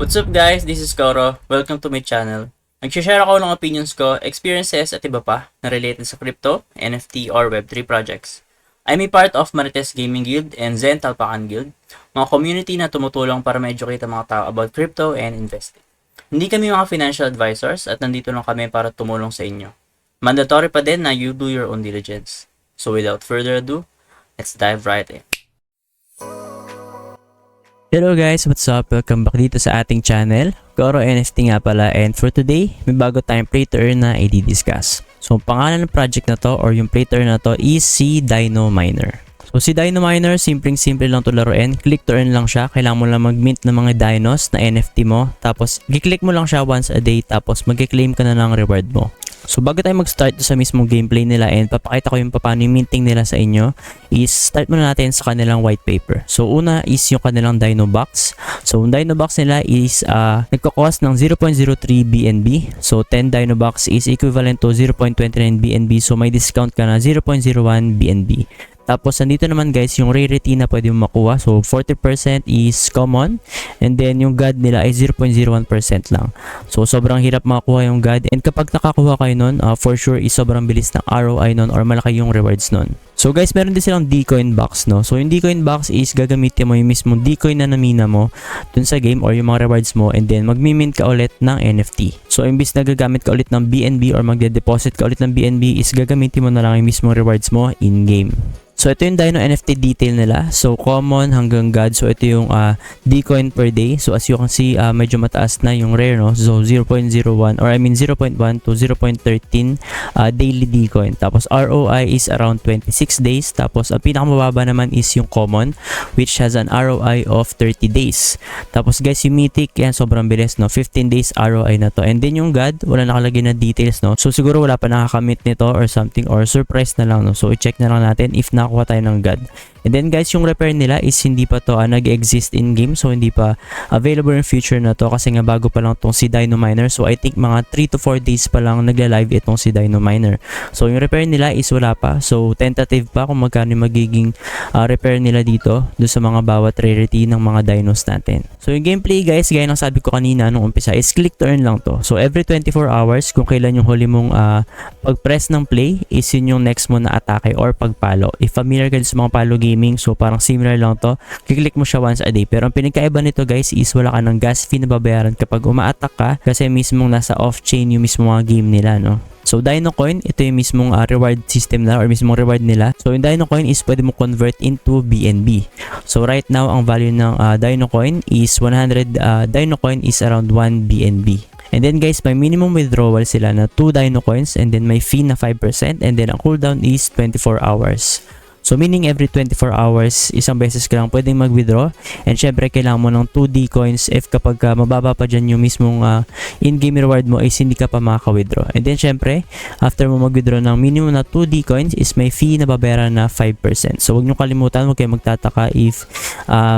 What's up guys, this is Koro. Welcome to my channel. Nag-share ako ng opinions ko, experiences at iba pa na related sa crypto, NFT or Web3 projects. I'm a part of Marites Gaming Guild and Zen Talpakan Guild, mga community na tumutulong para ma-educate ang mga tao about crypto and investing. Hindi kami mga financial advisors at nandito lang kami para tumulong sa inyo. Mandatory pa din na you do your own diligence. So without further ado, let's dive right in. Hello guys, what's up? Welcome back dito sa ating channel. Koro NFT nga pala, and for today, may bago tayong play to earn na i-discuss. So, ang pangalan ng project na to or yung play to earn na to is si Dino Miner. So, si Dino Miner, simple lang to laruin. Click to earn lang siya. Kailangan mo lang mag-mint ng mga dinos na NFT mo. Tapos, i-click mo lang siya once a day. Tapos, mag-claim ka na ng reward mo. So bago tayo mag-start sa mismong gameplay nila and papakita ko yung paano yung minting nila sa inyo, is start muna natin sa kanilang white paper. So una is yung kanilang Dino Box. So yung Dino Box nila is nagko-cost ng 0.03 BNB. So 10 Dino Box is equivalent to 0.29 BNB. So may discount ka na 0.01 BNB. Tapos, nandito naman guys, yung rarity na pwede mo makuha. So, 40% is common. And then, yung God nila ay 0.01% lang. So, sobrang hirap makakuha yung God. And kapag nakakuha kayo nun, for sure is sobrang bilis ng ROI nun or malaki yung rewards nun. So, guys, meron din silang Dcoin box, no? So, yung Dcoin box is gagamitin mo yung mismong Dcoin na namina mo dun sa game or yung mga rewards mo. And then, magmimint ka ulit ng NFT. So, imbis na gagamit ka ulit ng BNB or magde-deposit ka ulit ng BNB is gagamitin mo na lang yung mismong rewards mo in-game. So, ito yung Dino NFT detail nila. So, common hanggang God. So, ito yung Dcoin per day. So, as you can see, medyo mataas na yung rare, no? So, 0.01 or I mean 0.1 to 0.13 daily Dcoin. Tapos, ROI is around 26 days. Tapos, ang pinakamababa naman is yung common, which has an ROI of 30 days. Tapos, guys, yung mythic, yan, sobrang bilis, no? 15 days ROI na to. And then, yung God, wala nakalagay na details, no? So, siguro wala pa nakakamit nito or something or surprise na lang, no? So, i-check na lang natin if nakakuha tayo ng God. And then guys, yung repair nila is hindi pa to nag-exist in game. So hindi pa available in future na to kasi nga bago pa lang tong si Dino Miner. So I think mga 3 to 4 days pa lang nagla-live itong si Dino Miner. So yung repair nila is wala pa. So tentative pa kung magkano yung magiging repair nila dito do sa mga bawat rarity ng mga dinos natin. So yung gameplay guys, gaya ng sabi ko kanina nung umpisa, is click to earn lang to. So every 24 hours kung kailan yung huli mong pag-press ng play is yun yung next mo na atake or pagpalo. If familiar ka sa mga palo gaming, so parang similar lang to. Kiklik mo siya once a day. Pero ang pinagkaiba nito guys is wala ka ng gas fee na babayaran kapag uma-attack ka kasi mismong nasa off-chain yung mismong mga game nila, no? So Dino Coin, ito yung mismong reward system nila or mismong reward nila. So yung Dino Coin is pwede mo convert into BNB. So right now ang value ng Dino Coin is 100 Dino Coin is around 1 BNB. And then guys, may minimum withdrawal sila na 2 Dino Coins and then may fee na 5% and then ang cooldown is 24 hours. So meaning every 24 hours, isang beses ka lang pwedeng mag-withdraw. And syempre, kailangan mo ng 2D coins if kapag mababa pa dyan yung mismong in-game reward mo is hindi ka pa makaka-withdraw. And then syempre, after mo mag-withdraw ng minimum na 2D coins is may fee na babayaran na 5%. So huwag nyo kalimutan, huwag kayo magtataka if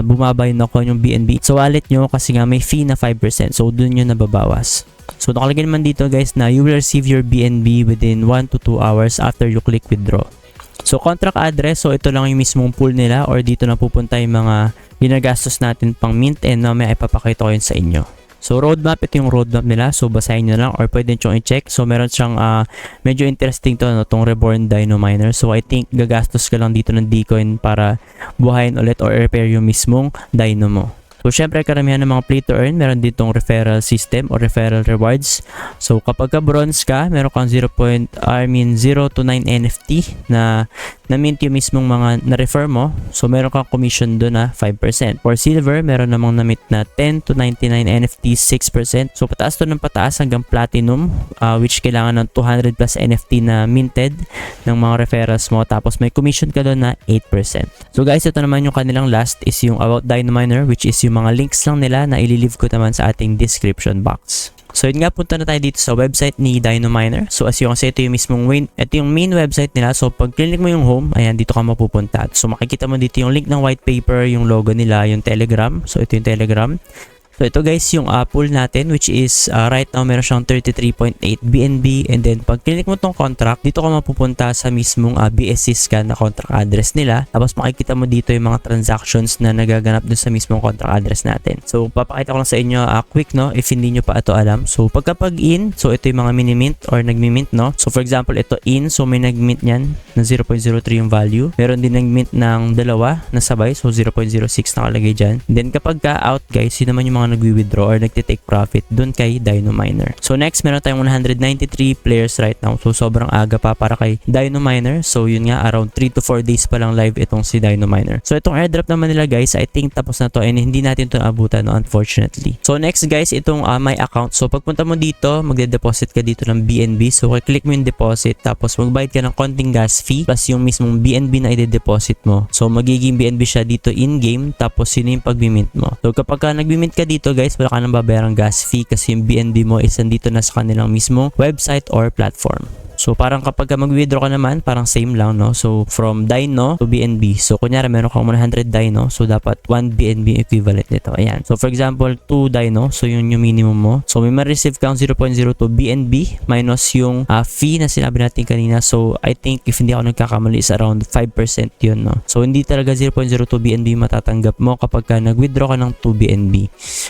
bumaba yung nakuha yung BNB. So wallet nyo kasi nga may fee na 5%. So dun nyo nababawas. So nakalagay naman dito guys na you will receive your BNB within 1 to 2 hours after you click withdraw. So contract address, so ito lang yung mismong pool nila or dito na pupunta yung mga ginagastos natin pang mint and mamaya ipapakita ko yun sa inyo. So roadmap, ito yung roadmap nila. So basahin nyo lang or pwede nyo i-check. So meron siyang medyo interesting to, no, tong Reborn Dino Miner. So I think gagastos ka lang dito ng Dcoin para buhayin ulit or repair yung mismong Dino mo. So, syempre, karamihan ng mga play to earn, meron ditong referral system or referral rewards. So, kapag ka bronze ka, meron kang 0 to 9 NFT na na-mint yung mismong mga na-refer mo. So, meron kang commission doon na 5%. For silver, meron namang na-mint na 10 to 99 NFT, 6%. So, pataas to ng pataas hanggang platinum, which kailangan ng 200 plus NFT na minted ng mga referrals mo. Tapos, may commission ka doon na 8%. So, guys, ito naman yung kanilang last is yung About Dino Miner, which is yung mga links lang nila na ililive ko naman sa ating description box. So yun nga, punta na tayo dito sa website ni Dino Miner. So as you can see, ito yung mismong main website nila. So pag click mo yung home, ayan, dito ka mapupunta. So makikita mo dito yung link ng white paper, yung logo nila, yung Telegram. So ito yung Telegram. So ito guys yung pool natin, which is right now meron siyang 33.8 BNB, and then pag click mo tong contract, dito ka mapupunta sa mismong BSC scan na contract address nila. Tapos makikita mo dito yung mga transactions na nagaganap dun sa mismong contract address natin. So papakita ko lang sa inyo quick, no, if hindi nyo pa ito alam. So pagkapag in, so ito yung mga mini-mint or nagmi-mint, no. So for example, ito in, so may nag-mint yan na 0.03 yung value. Meron din nag-mint ng dalawa na sabay, so 0.06 nakalagay dyan. Then kapag ka out guys, yun naman yung mga nagwi-withdraw or nagtitake profit dun kay Dino Miner. So next, meron tayong 193 players right now. So sobrang aga pa para kay Dino Miner. So yun nga, around 3 to 4 days pa lang live itong si Dino Miner. So itong airdrop naman nila guys, I think tapos na to and hindi natin ito abutan, no, unfortunately. So next guys, itong my account. So pagpunta mo dito, magde-deposit ka dito ng BNB. So click mo yung deposit, tapos magbayad ka ng konting gas fee plus yung mismong BNB na i-deposit mo. So magiging BNB siya dito in-game, tapos yun yung pag-mint mo. So kapag ka nag-mint ka dito guys, wala ka nang babayarang gas fee kasi yung BNB mo is nandito na sa kanilang mismong website or platform. So parang kapag mag-withdraw ka naman, parang same lang, no? So from Dino to BNB. So kunyari meron kang 100 Dino, so dapat 1 BNB equivalent nito. Ayan. So for example, 2 Dino, so yun yung minimum mo. So may ma-receive kang 0.02 BNB minus yung fee na sinabi natin kanina. So I think if hindi ako nagkakamali is around 5% yun, no? So hindi talaga 0.02 BNB matatanggap mo kapag ka nag-withdraw ka ng 2 BNB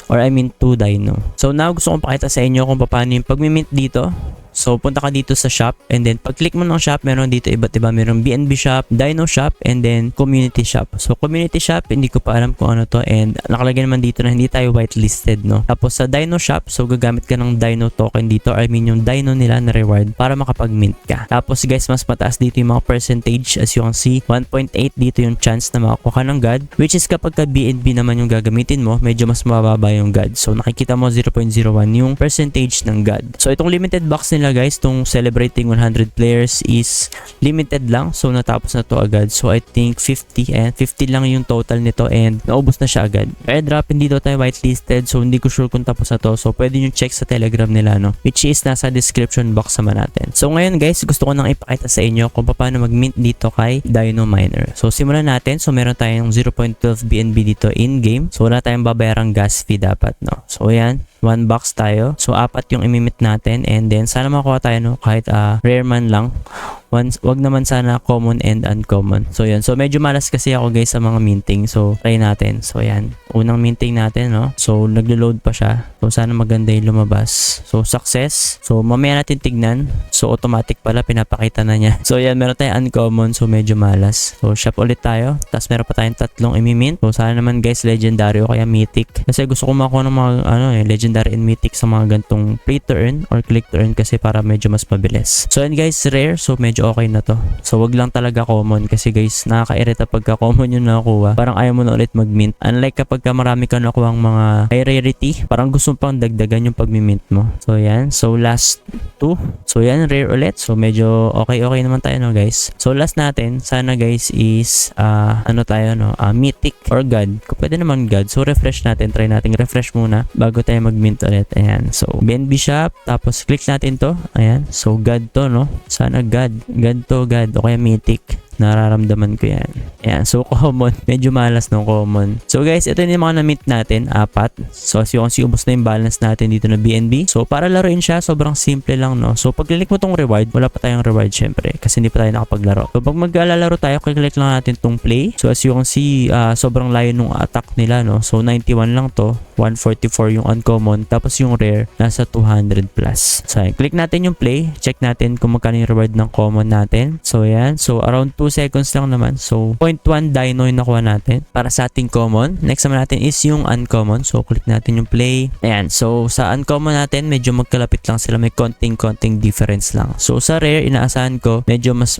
or I mean 2 Dino. So now gusto kong pakita sa inyo kung paano yung pag-mint dito. So punta ka dito sa shop, and then pag click mo ng shop, meron dito iba't iba. Meron BNB shop, Dino shop, and then community shop. So community shop, hindi ko pa alam kung ano to, and nakalagay naman dito na hindi tayo whitelisted, no. Tapos sa Dino shop, so gagamit ka ng Dino token dito, I mean yung Dino nila na reward para makapag-mint ka. Tapos guys, mas mataas dito yung mga percentage, as you can see, 1.8 dito yung chance na makakuha ka ng God, which is kapag ka BNB naman yung gagamitin mo, medyo mas mababa yung God. So nakikita mo 0.01 yung percentage ng God. So itong limited box nila guys, tong celebrating 100 players is limited lang. So natapos na to agad. So I think 50 and 50 lang yung total nito and naubos na siya agad. Airdrop, hindi daw tayo whitelisted, so hindi ko sure kung tapos na to. So pwede nyo check sa Telegram nila, no, which is nasa description box naman natin. So ngayon guys, gusto ko nang ipakita sa inyo kung paano mag-mint dito kay Dino Miner. So simulan natin. So meron tayong 0.12 BNB dito in-game. So wala tayong babayarang gas fee dapat, no. So ayan, 1 box tayo. So 4 yung imimit natin, and then sana makuha tayo, no, kahit rare man lang. Wag naman sana common and uncommon. So yan. So medyo malas kasi ako guys sa mga minting. So try natin. So yan. Unang minting natin, no. So naglo-load pa siya. So sana maganda yung lumabas. So success. So mamaya natin tignan. So automatic pala pinapakita na niya. So yan, meron tayong uncommon. So medyo malas. So shop ulit tayo. Tapos meron pa tayong 3 imimint. So sana naman guys legendary o kaya mythic. Kasi gusto ko makuha ng mga legendary and mythic sa mga gantong play to earn or click to earn kasi para medyo mas mabilis. So yan guys, rare. So medyo okay na to. So wag lang talaga common kasi guys, nakaka-irita pagka common yung nakuha. Parang ayaw mo na ulit mag-mint. Unlike kapag marami ka nakuha ang mga high rarity, parang gusto pang dagdagan yung pag-mint mo. So yan. So last 2. So yan, rare ulit. So medyo okay naman tayo, no guys. So last natin, sana guys is ano tayo, no, mythic or God. Kung pwede naman God. So refresh natin. Try natin refresh muna bago tayo mag-mint ulit. Ayan. So BNB shop. Tapos click natin to. Ayan. So God to, no. Sana God. God to God. O kaya mythic. Nararamdaman ko yan. Ayan. So common. Medyo malas ng common. So guys, ito yung mga na-mint natin. 4. So as you can see, ubos na yung balance natin dito na BNB. So para laruin siya, sobrang simple lang, no. So pag click mo tong reward, wala pa tayong reward syempre. Kasi hindi pa tayo nakapaglaro. So pag maglalaro tayo, click lang natin tong play. So as you can see, sobrang layo nung attack nila, no. So 91 lang to. 144 yung uncommon. Tapos yung rare, nasa 200 plus. So click natin yung play. Check natin kung magkano yung reward ng common natin. So yan. So around 2 seconds lang naman. So 0.1 Dino yung nakuha natin para sa ating common. Next naman natin is yung uncommon. So click natin yung play. Ayan. So sa uncommon natin, medyo magkalapit lang sila. May konting difference lang. So sa rare, inaasahan ko medyo mas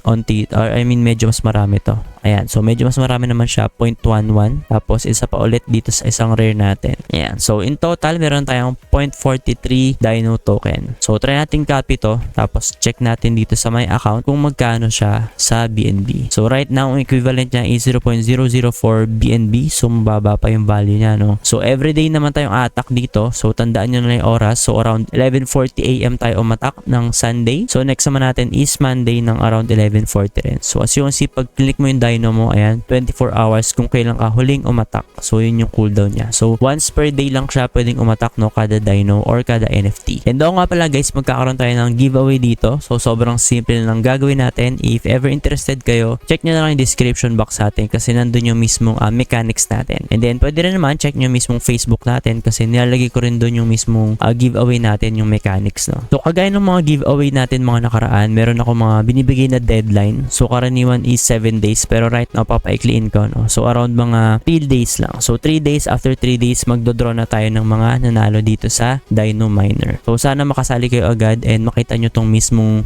medyo mas marami to. Ayan. So medyo mas marami naman siya. 0.11. Tapos isa pa ulit dito sa isang rare natin. Ayan. So in total, meron tayong 0.43 Dino token. So try natin copy to. Tapos check natin dito sa my account kung magkano siya sa BNB. So right now, ang equivalent niya is 0.004 BNB. So mababa pa yung value niya, no. So everyday naman tayong attack dito. So tandaan nyo na yung oras. So around 11:40 AM tayo umatak ng Sunday. So next naman natin is Monday ng around 11:40 rin. So as you can see, pag click mo yung dino mo, ayan, 24 hours kung kailan ka huling umatak. So yun yung cooldown niya. So once per day lang siya pwedeng umatak, no, kada dino or kada NFT. And nga pala guys, magkakaroon tayo ng giveaway dito. So sobrang simple lang gagawin natin. If ever interested kayo, check nyo na lang yung description box natin kasi nandun yung mismong mechanics natin. And then pwede rin naman check nyo yung mismong Facebook natin kasi nilalagay ko rin dun yung mismong giveaway natin, yung mechanics, no. So kagaya ng mga giveaway natin mga nakaraan, meron ako mga binibigay na deadline. So karaniwan is 7 days pero right now papaikliin ko, no. So around mga 3 days lang. So 3 days, after 3 days magdodraw na tayo ng mga nanalo dito sa Dino Miner. So sana makasali kayo agad and makita nyo tong mismong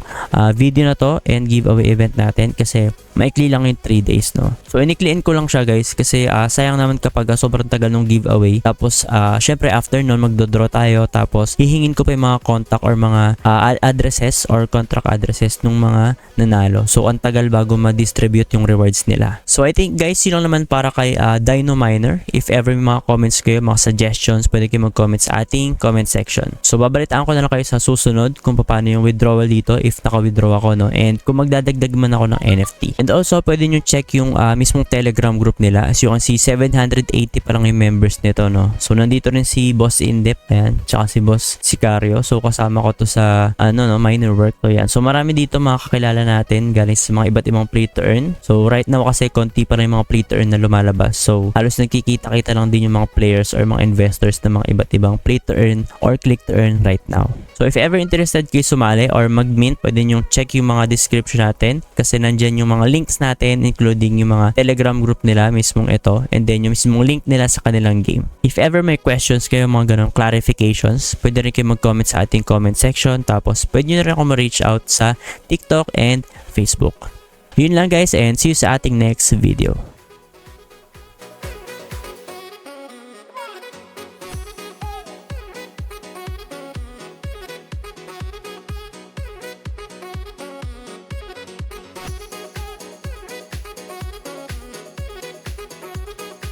video na to and giveaway event natin kasi maikli lang yung 3 days, no. So inikliin ko lang siya guys kasi sayang naman kapag sobrang tagal ng giveaway. Tapos syempre after nun magdodraw tayo tapos hihingin ko pa yung mga contact or mga addresses or contract addresses ng mga nanalo. So ang tagal bago ma-distribute yung rewards nila. So I think guys, yun lang naman para kay Dino Miner. If ever may mga comments kayo, mga suggestions, pwede kayo mag-comment sa ating comment section. So babalitaan ko na lang kayo sa susunod kung paano yung withdrawal dito if naka-withdraw ako, no, and kung magdadagdag man ako ng NFT. And also pwede nyo check yung mismong Telegram group nila. As you can see, 780 pa lang yung members nito, no. So nandito rin si Boss Indep, ayan, tsaka si Boss Sicario. So kasama ko to sa miner work. So yan. So marami dito mga kakilala natin galing sa mga iba't ibang play to earn. So right now kasi konti pa rin yung mga play to earn na lumalabas. So halos nagkikita-kita lang din yung mga players or mga investors na mga iba't ibang play to earn or click to earn right now. So if ever interested kayo sumali or mag-mint, pwede nyo check yung mga description natin kasi nandyan yung mga links natin including yung mga Telegram group nila mismong ito and then yung mismong link nila sa kanilang game. If ever may questions kayo, mga ganong clarifications, pwede rin kayo mag-comment sa ating comment section tapos pwede nyo rin ako ma-reach out sa TikTok and Facebook. Yun lang guys and see you sa ating next video.